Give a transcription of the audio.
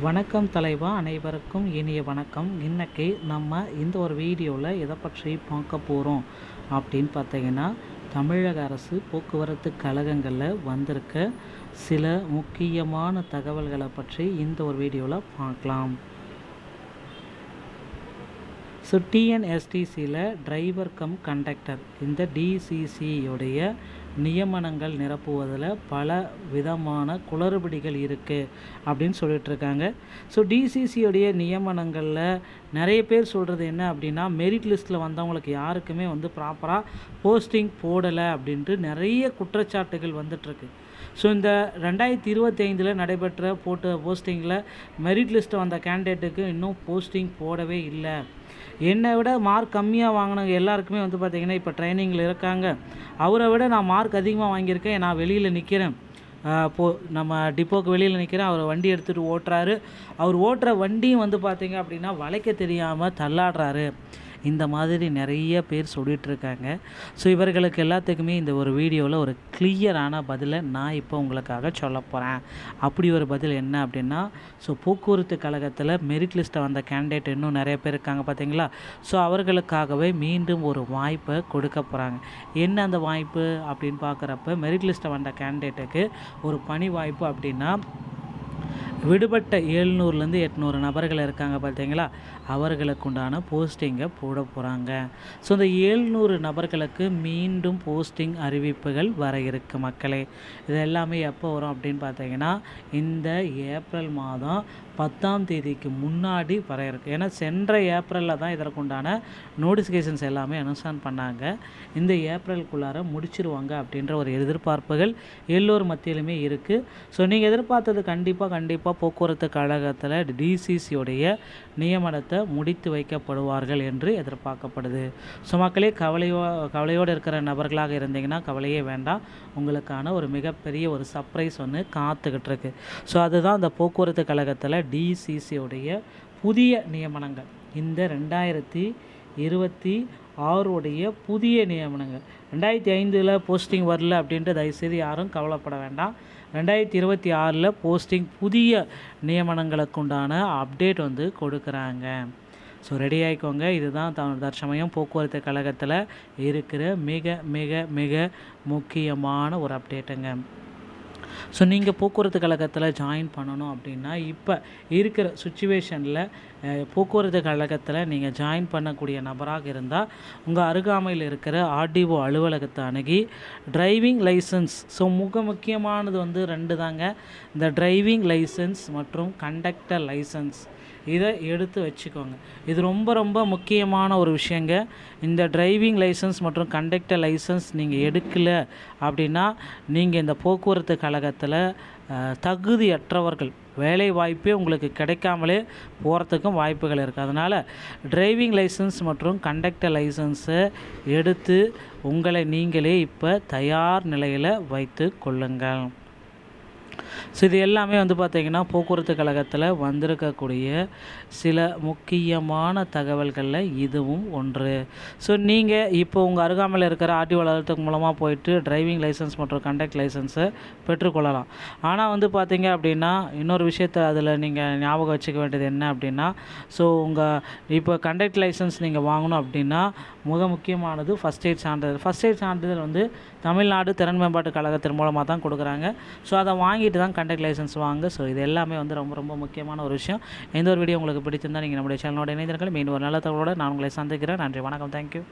வணக்கம் தலைவா, அனைவருக்கும் இனிய வணக்கம். இன்றைக்கி நம்ம இந்த ஒரு வீடியோவில் எதை பற்றி பார்க்க போகிறோம் அப்படின்னு பார்த்தீங்கன்னா, தமிழக அரசு போக்குவரத்து கழகங்களில் வந்திருக்க சில முக்கியமான தகவல்களை பற்றி இந்த ஒரு வீடியோவில் பார்க்கலாம். ஸோ டிஎன்எஸ்டிசியில் டிரைவர் கம் கண்டக்டர் இந்த டிசிசியோடைய நியமனங்கள் நிரப்புவதில் பல விதமான குளறுபடிகள் இருக்குது அப்படின்னு சொல்லிகிட்ருக்காங்க. ஸோ டிசிசியோடைய நியமனங்களில் நிறைய பேர் சொல்கிறது என்ன அப்படின்னா, மெரிட் லிஸ்ட்டில் வந்தவங்களுக்கு யாருக்குமே ப்ராப்பராக போஸ்டிங் போடலை அப்படின்ட்டு நிறைய குற்றச்சாட்டுகள் வந்துட்டுருக்கு. ஸோ இந்த 2025 நடைபெற்ற போஸ்டிங்கில் மெரிட் லிஸ்ட்டு வந்த கேண்டிடேட்டுக்கு இன்னும் போஸ்டிங் போடவே இல்லை. என்னை விட மார்க் கம்மியாக வாங்கினவங்க எல்லாருக்குமே பார்த்திங்கன்னா இப்போ ட்ரைனிங்கில் இருக்காங்க. அவரை விட நான் மார்க் அதிகமாக வாங்கியிருக்கேன், நான் வெளியில் நிற்கிறேன், நம்ம டிப்போக்கு வெளியில் நிற்கிறேன், அவர் வண்டி எடுத்துகிட்டு ஓட்டுறாரு, அவர் ஓட்டுற வண்டியும் பார்த்திங்க அப்படின்னா வளைக்க தெரியாமல் தள்ளாடுறாரு. இந்த மாதிரி நிறைய பேர் சொல்லிகிட்ருக்காங்க. ஸோ இவர்களுக்கு எல்லாத்துக்குமே இந்த ஒரு வீடியோவில் ஒரு கிளியரான பதிலை நான் இப்போ உங்களுக்காக சொல்ல போகிறேன். அப்படி ஒரு பதில் என்ன அப்படின்னா, ஸோ போக்குவரத்து கழகத்தில் மெரிட் லிஸ்ட்டை வந்த கேண்டிடேட் இன்னும் நிறைய பேர் இருக்காங்க பார்த்தீங்களா. ஸோ அவர்களுக்காகவே மீண்டும் ஒரு வாய்ப்பை கொடுக்க போகிறாங்க. என்ன அந்த வாய்ப்பு அப்படின்னு பார்க்குறப்ப, மெரிட் லிஸ்ட்டை வந்த கேண்டிடேட்டுக்கு ஒரு பணி வாய்ப்பு அப்படின்னா, விடுபட்ட 700லேருந்து 800 நபர்கள் இருக்காங்க பார்த்தீங்களா, அவர்களுக்கு உண்டான போஸ்டிங்கை போட போகிறாங்க. ஸோ இந்த 700 நபர்களுக்கு மீண்டும் போஸ்டிங் அறிவிப்புகள் வர இருக்கு மக்களே. இது எல்லாமே எப்போ வரும் அப்படின்னு பார்த்தீங்கன்னா, இந்த ஏப்ரல் மாதம் 10ஆம் தேதிக்கு முன்னாடி வர இருக்குது. ஏன்னா சென்ற ஏப்ரலில் தான் இதற்குண்டான நோட்டிஃபிகேஷன்ஸ் எல்லாமே அனௌன்ஸ் பண்ணாங்க. இந்த ஏப்ரலுக்குள்ளார முடிச்சிருவாங்க அப்படின்ற ஒரு எதிர்பார்ப்புகள் எல்லோரும் மத்தியிலுமே இருக்குது. ஸோ நீங்கள் எதிர்பார்த்தது கண்டிப்பாக போக்குவரத்து கழகத்தில் டிசிசியோடைய நியமனத்தை முடித்து வைக்கப்படுவார்கள் என்று எதிர்பார்க்கப்படுது. ஸோ மக்களே, கவலையோடு இருக்கிற நபர்களாக இருந்தீங்கன்னா கவலையே வேண்டாம். உங்களுக்கான ஒரு மிகப்பெரிய ஒரு சர்ப்ரைஸ் ஒன்று காத்துக்கிட்டு இருக்கு. ஸோ அதுதான் இந்த போக்குவரத்து கழகத்தில் டிசிசியோடைய புதிய நியமனங்கள். இந்த 2026 புதிய நியமனங்கள். 2005 போஸ்டிங் வரல அப்படின்ட்டு தயவுசெய்து யாரும் கவலைப்பட வேண்டாம். 2026 போஸ்டிங் புதிய நியமனங்களுக்கு உண்டான அப்டேட் கொடுக்குறாங்க. ஸோ ரெடி ஆகிக்கோங்க. இதுதான் தற்சமயம் போக்குவரத்து கழகத்தில் இருக்கிற மிக மிக மிக முக்கியமான ஒரு அப்டேட்டுங்க. ஸோ நீங்கள் போக்குவரத்து கழகத்தில் ஜாயின் பண்ணணும் அப்படின்னா, இப்போ இருக்கிற சுச்சுவேஷனில் போக்குவரத்து கழகத்தில் நீங்கள் ஜாயின் பண்ணக்கூடிய நபராக இருந்தால், உங்கள் அருகாமையில் இருக்கிற ஆர்டிஓ அலுவலகத்தை அணுகி டிரைவிங் லைசன்ஸ், ஸோ முக்கியமானது 2 தாங்க. இந்த டிரைவிங் லைசன்ஸ் மற்றும் கண்டக்டர் லைசன்ஸ், இதை எடுத்து வச்சுக்கோங்க. இது ரொம்ப ரொம்ப முக்கியமான ஒரு விஷயங்க. இந்த டிரைவிங் லைசன்ஸ் மற்றும் கண்டக்டர் லைசன்ஸ் நீங்கள் எடுக்கலை அப்படின்னா, நீங்கள் இந்த போக்குவரத்து கழகத்தில் தகுதியற்றவர்கள், வேலை வாய்ப்பே உங்களுக்கு கிடைக்காமலே போகிறதுக்கும் வாய்ப்புகள் இருக்குது. அதனால் டிரைவிங் லைசன்ஸ் மற்றும் கண்டக்டர் லைசன்ஸை எடுத்து உங்களை நீங்களே இப்போ தயார் நிலையில் வைத்து கொள்ளுங்கள். ஸோ இது எல்லாமே பார்த்திங்கன்னா போக்குவரத்து கழகத்தில் வந்திருக்கக்கூடிய சில முக்கியமான தகவல்களில் இதுவும் ஒன்று. ஸோ நீங்கள் இப்போ உங்கள் அருகாமையில் இருக்கிற ஆர்டிஓ அலுவலகத்துக்கு மூலமாக போயிட்டு டிரைவிங் லைசன்ஸ் மற்றும் கண்டக்ட் லைசன்ஸை பெற்றுக்கொள்ளலாம். ஆனால் பார்த்திங்க அப்படின்னா, இன்னொரு விஷயத்தை அதில் நீங்கள் ஞாபகம் வச்சுக்க வேண்டியது என்ன அப்படின்னா, ஸோ உங்கள் இப்போ கண்டக்ட் லைசன்ஸ் நீங்கள் வாங்கணும் அப்படின்னா முக்கியமானது ஃபஸ்ட் எய்ட் சான்றிதழ். ஃபஸ்ட் எய்ட் சான்றிதழ் தமிழ்நாடு திறன் மேம்பாட்டு கழகத்தின் மூலமாக தான் கொடுக்குறாங்க. ஸோ அதை வாங்கிட்டு தான் கண்டக்ட் லைசன்ஸ் வாங்க. ஸோ இது எல்லாமே ரொம்ப ரொம்ப முக்கியமான ஒரு விஷயம். எந்த ஒரு வீடியோ உங்களுக்கு பிடிச்சிருந்தால் நீங்கள் நம்முடைய சேனலோட இணைந்திருங்கள். மீண்டும் ஒரு நல்ல தகவலோடு நான் உங்களை சந்திக்கிறேன். நன்றி, வணக்கம், தேங்க்யூ.